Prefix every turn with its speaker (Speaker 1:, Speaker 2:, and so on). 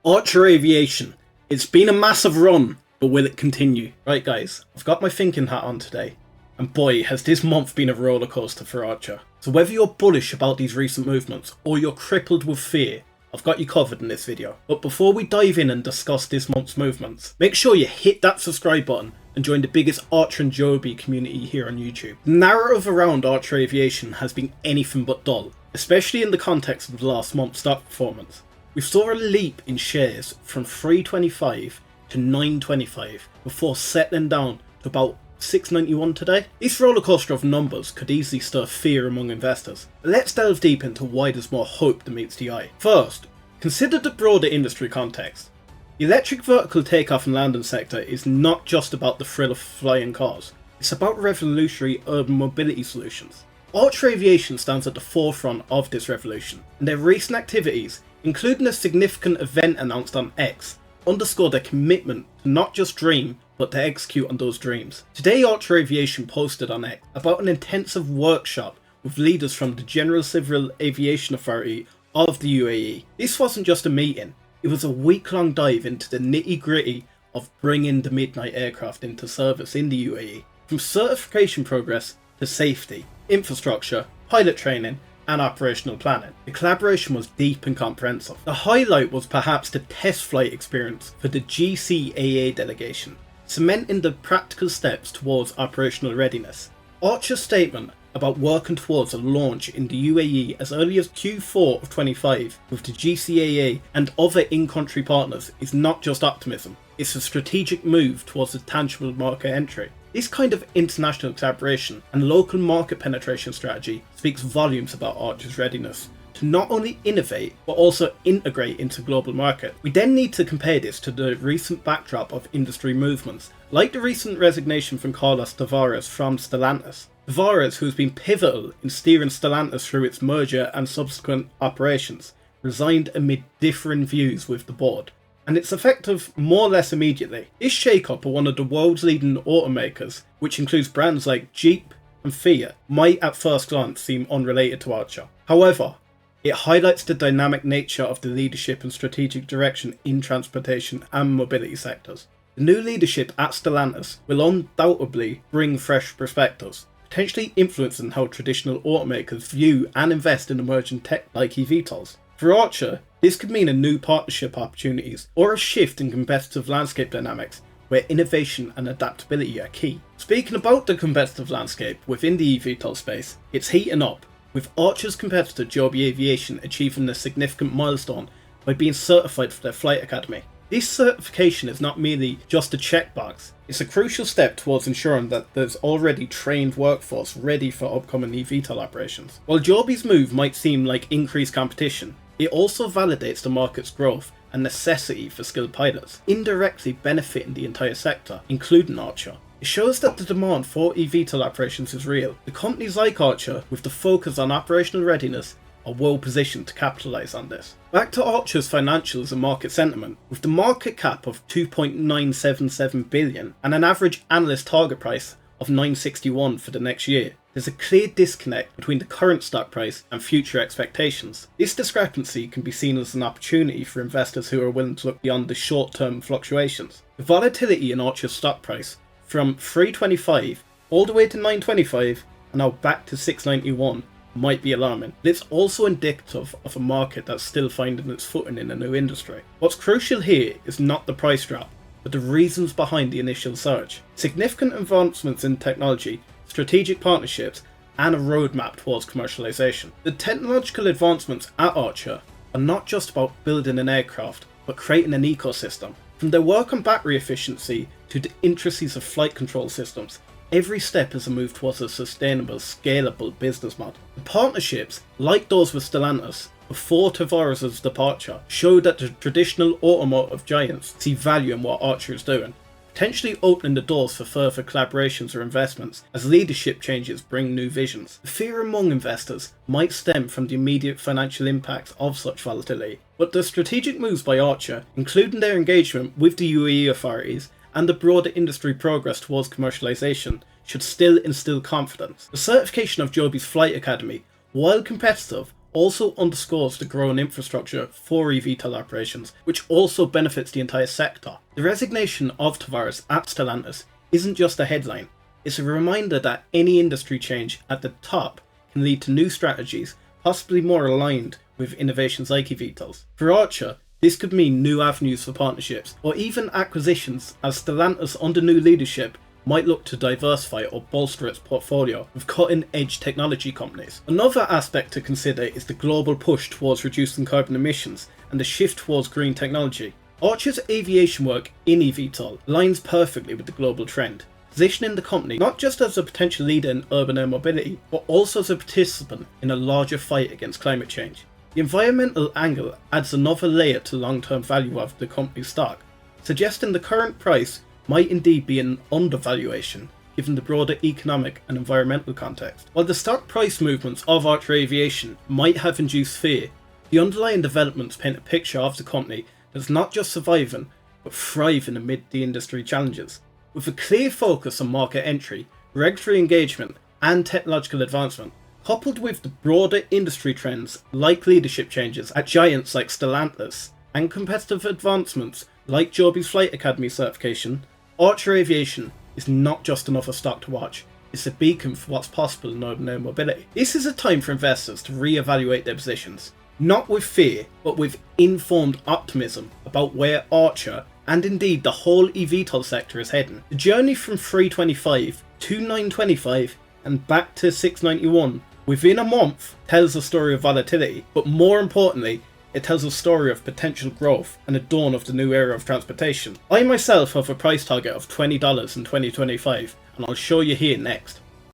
Speaker 1: Archer Aviation. It's been a massive run, but will it continue? Right guys, I've got my thinking hat on today, and boy has this month been a roller coaster for Archer. So whether you're bullish about these recent movements or you're crippled with fear, I've got you covered in this video. But before we dive in and discuss this month's movements, make sure you hit that subscribe button and join the biggest Archer and Joby community here on YouTube. The narrative around Archer Aviation has been anything but dull, especially in the context of the last month's stock performance. We saw a leap in shares from 325 to 925 before settling down to about 691 today. This rollercoaster of numbers could easily stir fear among investors. But let's delve deep into why there's more hope than meets the eye. First, consider the broader industry context. The electric vertical takeoff and landing sector is not just about the thrill of flying cars, it's about revolutionary urban mobility solutions. Archer Aviation stands at the forefront of this revolution, and their recent activities, including a significant event announced on X, underscore their commitment to not just dream, but to execute on those dreams. Today Archer Aviation posted on X about an intensive workshop with leaders from the General Civil Aviation Authority of the UAE. This wasn't just a meeting, it was a week-long dive into the nitty-gritty of bringing the Midnight aircraft into service in the UAE. From certification progress to safety, infrastructure, pilot training, and operational planning. The collaboration was deep and comprehensive. The highlight was perhaps the test flight experience for the GCAA delegation, cementing the practical steps towards operational readiness. Archer's statement about working towards a launch in the UAE as early as Q4 of 25 with the GCAA and other in-country partners is not just optimism, it's a strategic move towards a tangible market entry. This kind of international collaboration and local market penetration strategy speaks volumes about Archer's readiness to not only innovate but also integrate into global market. We then need to compare this to the recent backdrop of industry movements, like the recent resignation from Carlos Tavares from Stellantis. Tavares, who has been pivotal in steering Stellantis through its merger and subsequent operations, resigned amid differing views with the board, and it's effective more or less immediately. This shake-up of one of the world's leading automakers, which includes brands like Jeep and Fiat, might at first glance seem unrelated to Archer. However, it highlights the dynamic nature of the leadership and strategic direction in transportation and mobility sectors. The new leadership at Stellantis will undoubtedly bring fresh perspectives, potentially influencing how traditional automakers view and invest in emerging tech like eVTOLs. For Archer, this could mean a new partnership opportunities or a shift in competitive landscape dynamics where innovation and adaptability are key. Speaking about the competitive landscape within the eVTOL space, it's heating up, with Archer's competitor Joby Aviation achieving a significant milestone by being certified for their flight academy. This certification is not merely just a checkbox, it's a crucial step towards ensuring that there's already trained workforce ready for upcoming eVTOL operations. While Joby's move might seem like increased competition, it also validates the market's growth and necessity for skilled pilots, indirectly benefiting the entire sector, including Archer. It shows that the demand for eVTOL operations is real. The companies like Archer, with the focus on operational readiness, are well positioned to capitalise on this. Back to Archer's financials and market sentiment. With the market cap of 2.977 billion and an average analyst target price of 961 for the next year, there's a clear disconnect between the current stock price and future expectations. This discrepancy can be seen as an opportunity for investors who are willing to look beyond the short-term fluctuations. The volatility in Archer's stock price from 325 all the way to 925 and now back to 691 might be alarming, but it's also indicative of a market that's still finding its footing in a new industry. What's crucial here is not the price drop, but the reasons behind the initial surge. Significant advancements in technology, strategic partnerships, and a roadmap towards commercialization. The technological advancements at Archer are not just about building an aircraft, but creating an ecosystem. From their work on battery efficiency to the intricacies of flight control systems, every step is a move towards a sustainable, scalable business model. The partnerships, like those with Stellantis, before Tavares' departure, show that the traditional automotive giants see value in what Archer is doing, potentially opening the doors for further collaborations or investments as leadership changes bring new visions. The fear among investors might stem from the immediate financial impacts of such volatility, but the strategic moves by Archer, including their engagement with the UAE authorities and the broader industry progress towards commercialization, should still instill confidence. The certification of Joby's flight academy, while competitive, also underscores the growing infrastructure for eVTOL operations, which also benefits the entire sector. The resignation of Tavares at Stellantis isn't just a headline, it's a reminder that any industry change at the top can lead to new strategies, possibly more aligned with innovations like eVTOLs. For Archer, this could mean new avenues for partnerships, or even acquisitions, as Stellantis under new leadership might look to diversify or bolster its portfolio with cutting-edge technology companies. Another aspect to consider is the global push towards reducing carbon emissions and the shift towards green technology. Archer's aviation work in eVTOL aligns perfectly with the global trend, positioning the company not just as a potential leader in urban air mobility, but also as a participant in a larger fight against climate change. The environmental angle adds another layer to the long-term value of the company's stock, suggesting the current price might indeed be an undervaluation given the broader economic and environmental context. While the stock price movements of Archer Aviation might have induced fear, the underlying developments paint a picture of the company that's not just surviving, but thriving amid the industry challenges. With a clear focus on market entry, regulatory engagement, and technological advancement, coupled with the broader industry trends like leadership changes at giants like Stellantis, and competitive advancements like Joby's Flight Academy certification, Archer Aviation is not just another stock to watch, it's a beacon for what's possible in urban air mobility. This is a time for investors to re-evaluate their positions, not with fear, but with informed optimism about where Archer, and indeed the whole eVTOL sector, is heading. The journey from 325 to 925 and back to 691 within a month tells a story of volatility, but more importantly, it tells a story of potential growth and the dawn of the new era of transportation. I myself have a price target of $20 in 2025, and I'll show you here next.